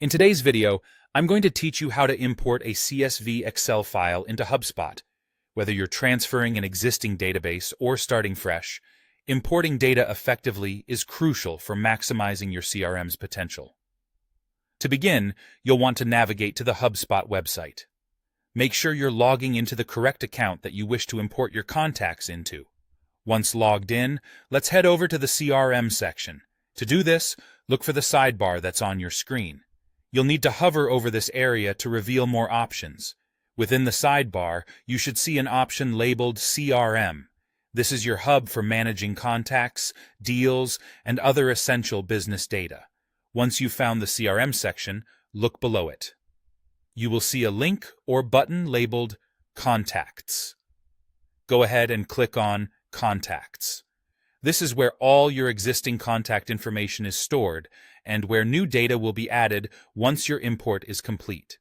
In today's video, I'm going to teach you how to import a CSV Excel file into HubSpot. Whether you're transferring an existing database or starting fresh, importing data effectively is crucial for maximizing your CRM's potential. To begin, you'll want to navigate to the HubSpot website. Make sure you're logging into the correct account that you wish to import your contacts into. Once logged in, let's head over to the CRM section. To do this, look for the sidebar that's on your screen. You'll need to hover over this area to reveal more options. Within the sidebar, you should see an option labeled CRM. This is your hub for managing contacts, deals, and other essential business data. Once you've found the CRM section, look below it. You will see a link or button labeled Contacts. Go ahead and click on Contacts. This is where all your existing contact information is stored and where new data will be added once your import is complete.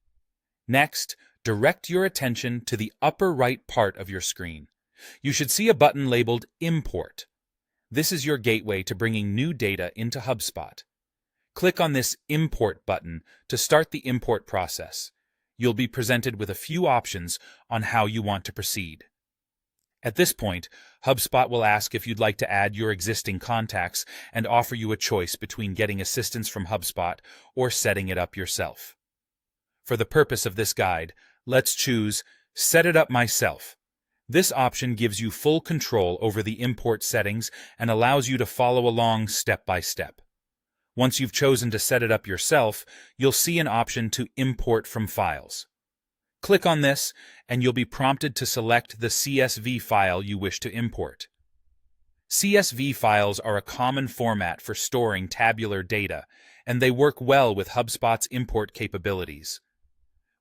Next, direct your attention to the upper right part of your screen. You should see a button labeled Import. This is your gateway to bringing new data into HubSpot. Click on this Import button to start the import process. You'll be presented with a few options on how you want to proceed. At this point, HubSpot will ask if you'd like to add your existing contacts and offer you a choice between getting assistance from HubSpot or setting it up yourself. For the purpose of this guide, let's choose Set It Up Myself. This option gives you full control over the import settings and allows you to follow along step by step. Once you've chosen to set it up yourself, you'll see an option to import from files. Click on this, and you'll be prompted to select the CSV file you wish to import. CSV files are a common format for storing tabular data, and they work well with HubSpot's import capabilities.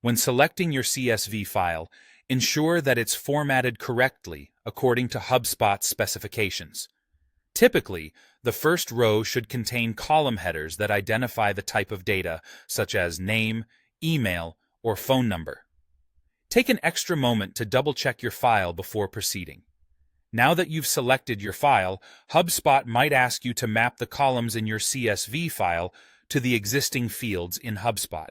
When selecting your CSV file, ensure that it's formatted correctly according to HubSpot's specifications. Typically, the first row should contain column headers that identify the type of data, such as name, email, or phone number. Take an extra moment to double-check your file before proceeding. Now that you've selected your file, HubSpot might ask you to map the columns in your CSV file to the existing fields in HubSpot.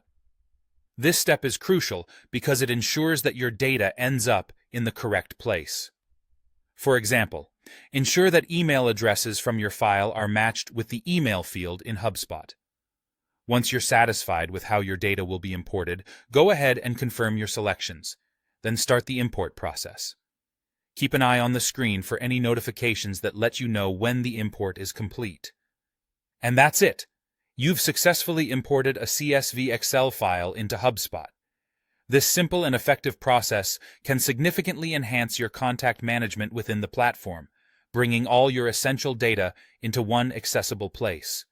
This step is crucial because it ensures that your data ends up in the correct place. For example, ensure that email addresses from your file are matched with the email field in HubSpot. Once you're satisfied with how your data will be imported, go ahead and confirm your selections. Then start the import process. Keep an eye on the screen for any notifications that let you know when the import is complete. And that's it! You've successfully imported a CSV Excel file into HubSpot. This simple and effective process can significantly enhance your contact management within the platform, bringing all your essential data into one accessible place.